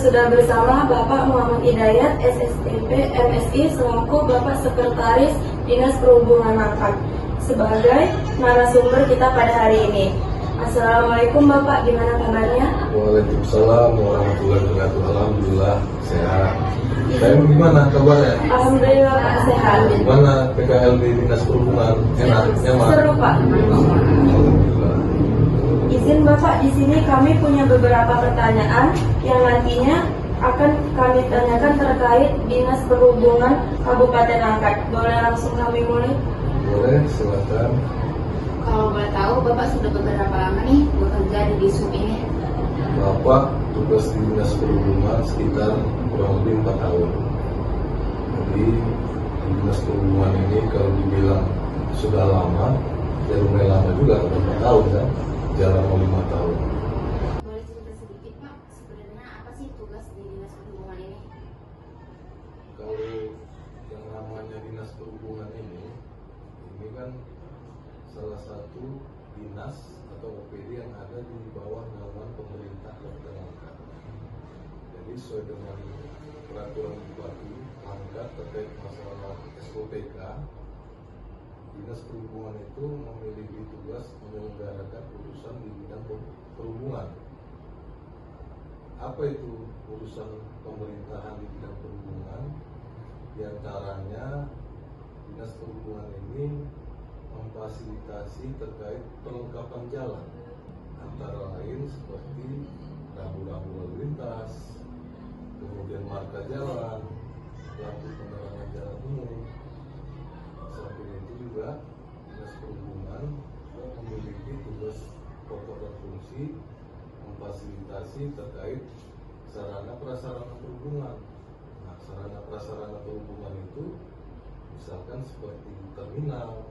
sudah bersama Bapak Muhammad Hidayat, SSTP, MSI, selaku Bapak Sekretaris Dinas Perhubungan Langkat, sebagai narasumber kita pada hari ini. Assalamualaikum Bapak, gimana kabarnya? Waalaikumsalam warahmatullahi wabarakatuh. Alhamdulillah sehat. Saya gimana kabarnya? Alhamdulillah Pak, sehat. Gimana PKL di Dinas Perhubungan? Enak, nyaman? Seru Pak. Alhamdulillah. Izin Bapak, di sini kami punya beberapa pertanyaan yang nantinya akan kami tanyakan terkait Dinas Perhubungan Kabupaten Langkat. Boleh langsung kami mulai? Boleh, silakan. Kalau boleh tahu, Bapak sudah beberapa lama nih bekerja di Disub ini? Bapak tugas di Dinas Perhubungan sekitar kurang lebih 4 tahun. Jadi di Dinas Perhubungan ini kalau dibilang sudah lama, ya lumayan lama juga, 4 tahun kan, jarang mau 5 tahun. Boleh cerita sedikit Pak, sebenarnya apa sih tugas di Dinas Perhubungan ini? Kalau yang namanya Dinas Perhubungan ini kan salah satu dinas atau OPD yang ada di bawah naungan pemerintah Kabupaten Langkat. Jadi sesuai dengan peraturan Bupati Langkat terkait masalah SOPK, Dinas Perhubungan itu memiliki tugas menyelenggarakan urusan di bidang perhubungan. Apa itu urusan pemerintahan di bidang perhubungan? Di antaranya Dinas Perhubungan ini memfasilitasi terkait perlengkapan jalan, antara lain seperti rambu-rambu lalu lintas, kemudian marka jalan, lampu penerangan jalan umum. Samping itu juga Dinas Perhubungan memiliki tugas pokok dan fungsi memfasilitasi terkait sarana prasarana perhubungan. Nah, sarana prasarana perhubungan itu misalkan seperti terminal.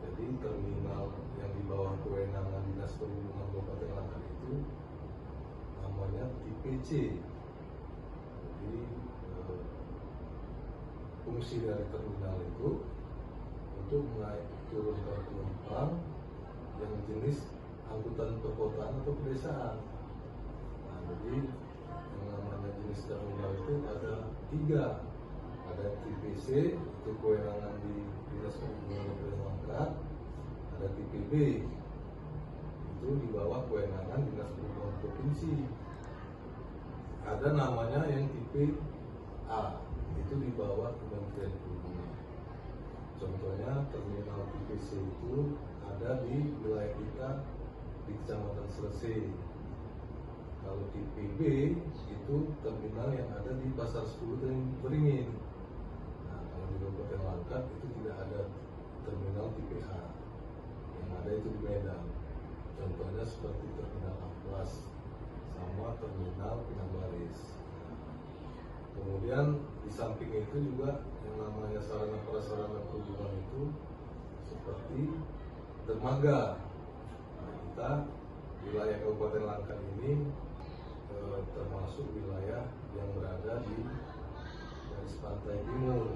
Jadi terminal yang di bawah kewenangan Dinas Perhubungan Kabupaten Langkat itu namanya TPC. Jadi fungsi dari terminal itu untuk menaik turunkan penumpang yang jenis angkutan perkotaan atau pedesaan. Nah, jadi yang namanya jenis terminal itu ada 3. Ada TPC, itu kewenangan di Dinas Perhubungan Kabupaten Langkat. Ada TPB, itu di bawah kewenangan Dinas Perhubungan Provinsi. Ada namanya yang tipe A, itu di bawah Kementerian Perhubungan. Contohnya terminal TPC itu ada di wilayah kita di Kecamatan Selesai. Kalau tipe B itu terminal yang ada di Pasar 10 dan Beringin. Nah, kalau di Kabupaten Langkat itu tidak ada terminal tipe A. Yang ada itu di Medan. Contohnya seperti terminal Amplas sama terminal Pinambaris. Kemudian di samping itu juga yang namanya sarana prasarana perhubungan itu seperti dermaga. Nah, kita wilayah Kabupaten Langkat ini termasuk wilayah yang berada di garis pantai timur,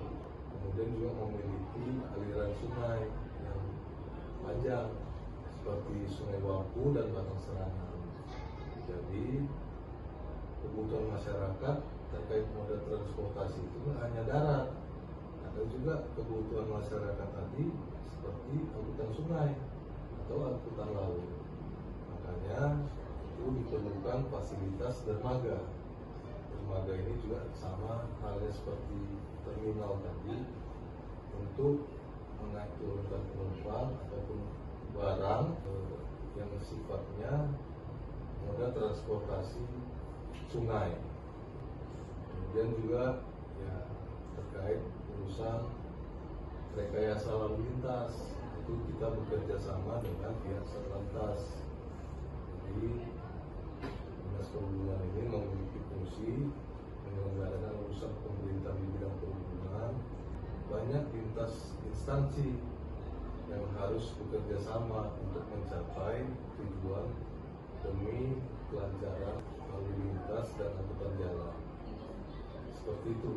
kemudian juga memiliki aliran sungai yang panjang seperti Sungai Wapu dan Batang Serangan. Jadi kebutuhan masyarakat terkait moda transportasi itu hanya darat, ada juga kebutuhan masyarakat tadi seperti angkutan sungai atau angkutan laut. Makanya itu diperlukan fasilitas dermaga. Dermaga ini juga sama halnya seperti terminal tadi untuk menaik turunkan penumpang ataupun barang yang sifatnya moda transportasi sungai. Kemudian juga ya terkait urusan rekayasa lalu lintas, itu kita bekerja sama dengan pihak Satlantas. Jadi Dinas Perhubungan ini memiliki fungsi menyelenggarakan urusan pemerintah di bidang perhubungan. Banyak lintas instansi yang harus bekerja sama untuk mencapai tujuan demi kelancaran lalu lintas dan angkutan jalan. Seperti itu.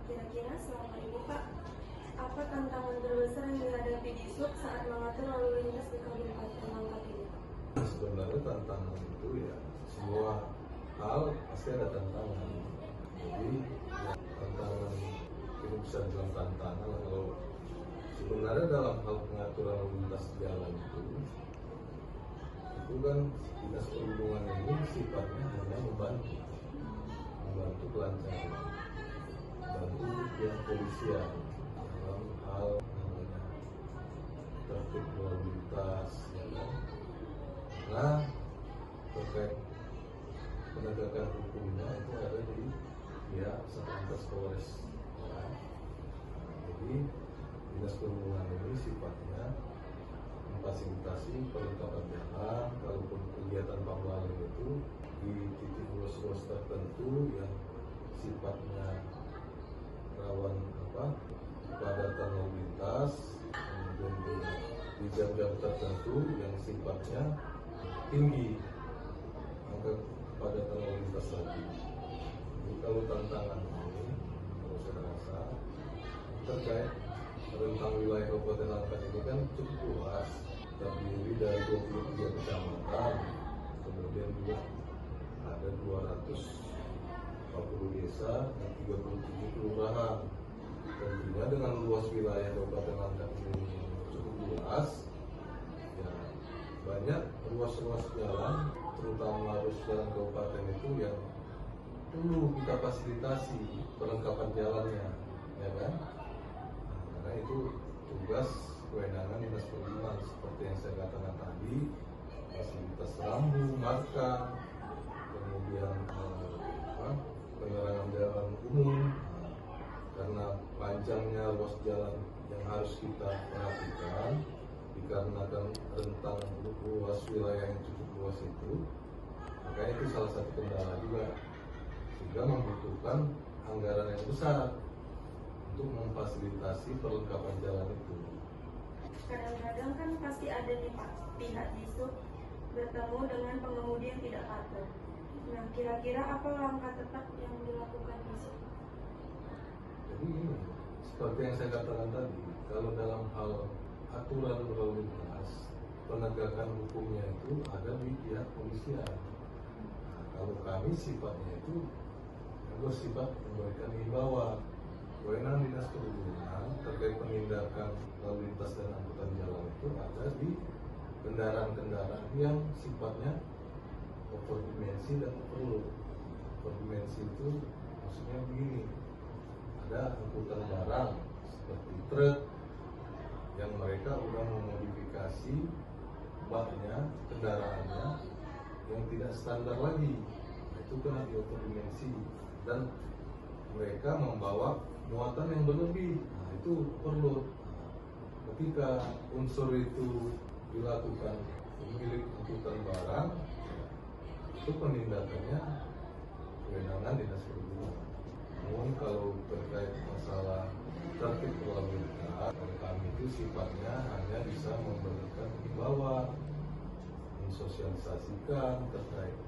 Kira-kira selama ini Pak, apa tantangan terbesar yang dihadapi Disub saat mengatur lalu lintas di Kabupaten Langkat ini? Sebenarnya tantangan itu ya semua hal pasti ada tantangan. Jadi tantangan itu bisa dibilang tantangan kalau sebenarnya dalam hal pengaturan lalu lintas jalan itu kan dinas perhubungan ini sifatnya hanya membantu kelancaran, bantu pihak polisian dalam hal namanya tertib lalu lintas, ya kan? Nah, terkait penegakan hukumnya itu ada di pihak Satlantas Polres. Ya. Jadi dinas perhubungan ini sifatnya memfasilitasi perlengkapan jalan, kalaupun kegiatan pambalan itu di titik ruas-ruas tertentu yang sifatnya rawan kepadatan lalu lintas, kemudian di jam-jam tertentu yang sifatnya tinggi angka kepadatan lalu lintas tadi. Jadi kalau tantangan ini, kalau saya rasa terkait rentang wilayah Kabupaten Langkat ini kan cukup luas, terdiri dari 23 kecamatan, kemudian juga ada 240 desa dan 37 kelurahan. Tentunya dengan luas wilayah Kabupaten Langkat ini cukup luas, ya banyak ruas-ruas jalan, terutama ruas jalan kabupaten itu yang perlu kita fasilitasi perlengkapan jalannya, ya kan? Karena itu tugas kewenangan dinas perhubungan seperti yang saya katakan tadi, fasilitas rambu, marka, kemudian penerangan jalan umum. Karena panjangnya ruas jalan yang harus kita perhatikan, dikarenakan rentang luas wilayah yang cukup luas itu, makanya itu salah satu kendala juga, sehingga membutuhkan anggaran yang besar untuk memfasilitasi perlengkapan jalan itu. Kadang-kadang kan pasti ada nih Pak, pihak disub bertemu dengan pengemudi yang tidak patuh. Nah, kira-kira apa langkah tepat yang dilakukan disub? Jadi ini, seperti yang saya katakan tadi, kalau dalam hal aturan lalu lintas, penegakan hukumnya itu ada di pihak polisian. Nah, kalau kami sifatnya itu bersifat memberikan himbauan. Kewenangan dinas perhubungan terkait penindakan lalu lintas dan angkutan jalan itu ada di kendaraan-kendaraan yang sifatnya overdimensi dan overload. Overdimensi itu maksudnya begini, ada angkutan barang seperti truk yang mereka sudah memodifikasi baknya, kendaraannya yang tidak standar lagi, itu kena di overdimensi, dan mereka membawa muatan yang berlebih. Nah, itu perlu ketika unsur itu dilakukan pemilik angkutan barang, itu penindakannya kewenangan dinas perhubungan. Namun kalau terkait masalah tertib lalu lintas, kami itu sifatnya hanya bisa memberikan himbauan, mensosialisasikan terkait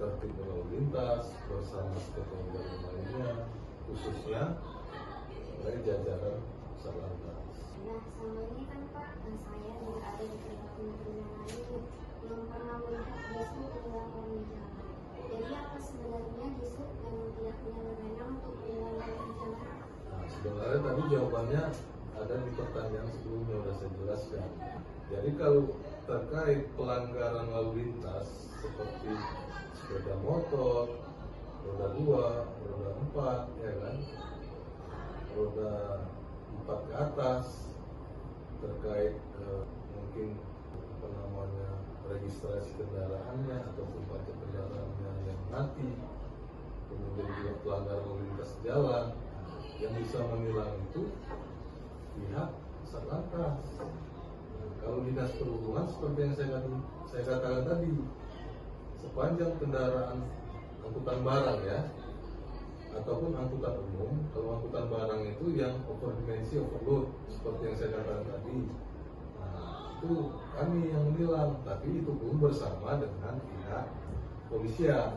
tertib lalu lintas bersama stakeholder lainnya, khususnya dari jajaran Satlantas. Nah, selama ini kan Pak, dan saya juga ada di kementerian lain yang pernah melihat disub melanggar jalan. Jadi apa sebenarnya disub yang tidak punya wewenang untuk melanggar jalan? Nah, sebenarnya tadi jawabannya ada di pertanyaan sebelumnya, sudah saya jelaskan. Jadi kalau terkait pelanggaran lalu lintas seperti sepeda motor, roda 2, roda 4, ya kan, roda 4 ke atas, terkait mungkin registrasi kendaraannya ataupun pajak kendaraannya yang mati, kemudian juga pelanggaran lalu lintas jalan, yang bisa menilang itu pihak Satlantas. Kalau dinas perhubungan seperti yang saya katakan tadi, sepanjang kendaraan angkutan barang ya, ataupun angkutan umum, kalau angkutan barang itu yang overdimensi, overload, seperti yang saya katakan tadi, nah, itu kami yang menilang, tapi itu pun bersama dengan pihak polisian.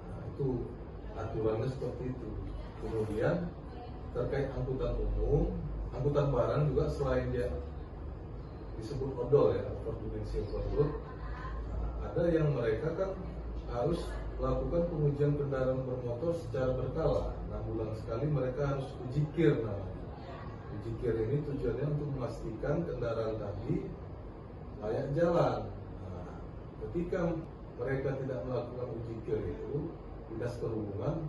Nah, itu aturannya seperti itu. Kemudian terkait angkutan umum, angkutan barang juga selain dia disebut odol ya, overdimensi, overload, nah, ada yang mereka kan harus melakukan pengujian kendaraan bermotor secara berkala. 6 bulan sekali mereka harus uji kir namanya. Uji kir ini tujuannya untuk memastikan kendaraan tadi layak jalan. Nah, ketika mereka tidak melakukan uji kir itu, Dinas Perhubungan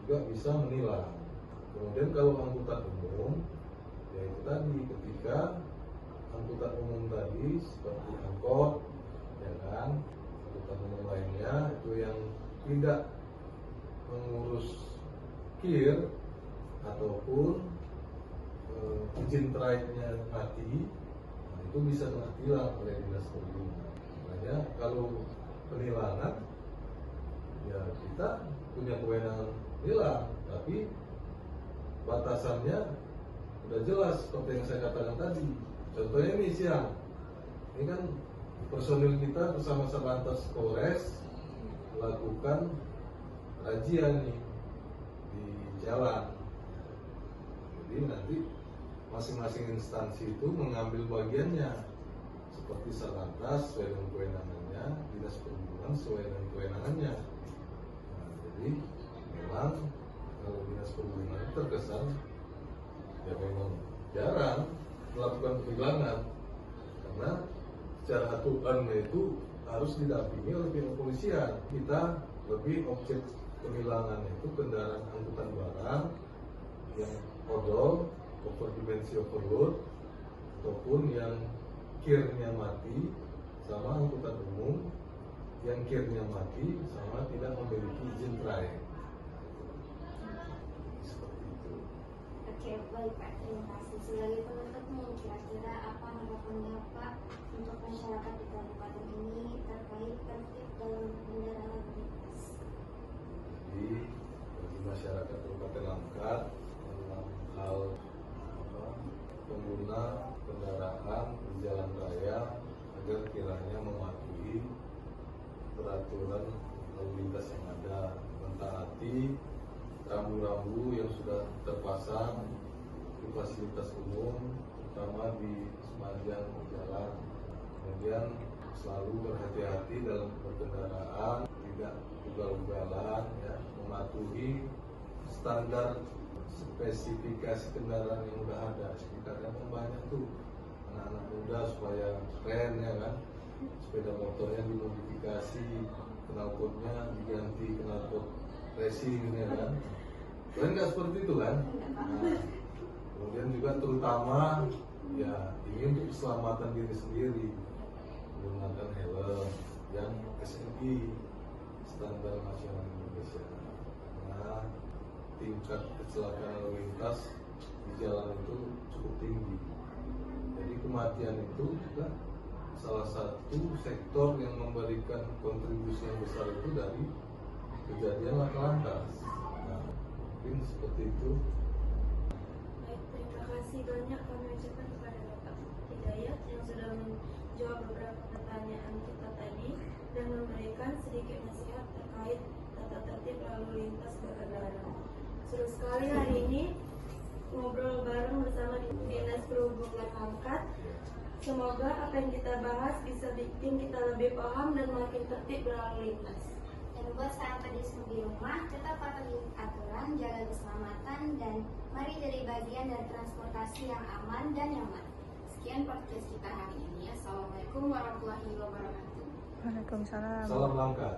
juga bisa menilang. Kemudian kalau angkutan umum, yaitu tadi ketika angkutan umum tadi seperti angkot, ya kan, angkutan umum lainnya itu yang tidak mengurus kir ataupun izin traiknya mati, nah, itu bisa kena tilang oleh Dinas Perhubungan. Makanya kalau penilangan, ya kita punya kewenangan tilang, tapi batasannya udah jelas seperti yang saya katakan tadi. Contohnya ini siang, ini kan personil kita bersama Satlantas Polres melakukan razia nih di jalan. Jadi nanti masing-masing instansi itu mengambil bagiannya, seperti Satlantas sesuai dengan kewenangannya, Dinas Perhubungan sesuai dengan kewenangannya. Nah, jadi memang kalau Dinas Perhubungan terkesan ya memang jarang melakukan penilangan, karena secara aturannya itu harus didampingi oleh pihak kepolisian. Kita lebih objek penilangan itu kendaraan angkutan barang yang odol, overdimensi overload, ataupun yang kirnya mati, sama angkutan umum yang kirnya mati sama tidak memiliki izin traik. Seperti itu. Oke, baik Pak, terima kasih. Sebagai penutup nih, kira-kira apa harapan Bapak untuk masyarakat di kabupaten ini terkait tertib dalam berkendara lalu lintas? Jadi bagi masyarakat Kabupaten Langkat dalam hal pengguna kendaraan di jalan raya agar kiranya mematuhi peraturan lalu lintas yang ada, mentaati rambu-rambu yang sudah terpasang di fasilitas umum, terutama di sepanjang jalan. Kemudian selalu berhati-hati dalam berkendaraan, tidak ugal-ugalan, ya, mematuhi standar spesifikasi kendaraan yang udah ada. Kadang banyak tuh anak-anak muda supaya keren, ya kan, sepeda motornya dimodifikasi, knalpotnya diganti knalpot racing, ya kan. Kalian nggak seperti itu kan? Nah, kemudian juga terutama ya ini untuk keselamatan diri sendiri, menggunakan helm yang SNI, standar nasional Indonesia. Karena tingkat kecelakaan lalu lintas di jalan itu cukup tinggi. Jadi kematian itu juga salah satu sektor yang memberikan kontribusi yang besar itu dari kejadian laka lantas. Nah, mungkin seperti itu. Baik, terima kasih banyak kami ucapkan kepada Bapak Hidayat yang sudah menjawab beberapa pertanyaan kita tadi dan memberikan sedikit nasihat terkait tata tertib lalu lintas berkendara. Seru sekali hari ini ngobrol bareng bersama Dinas Perhubungan Langkat. Semoga apa yang kita bahas bisa bikin kita lebih paham dan makin tertib berlalu lintas. Dan buat sahabat di rumah, tetap patuhi aturan, jaga keselamatan, dan mari jadi bagian dari transportasi yang aman dan nyaman. Sekian podcast kita hari ini. Assalamualaikum warahmatullahi wabarakatuh. Waalaikumsalam. Salam Langkat.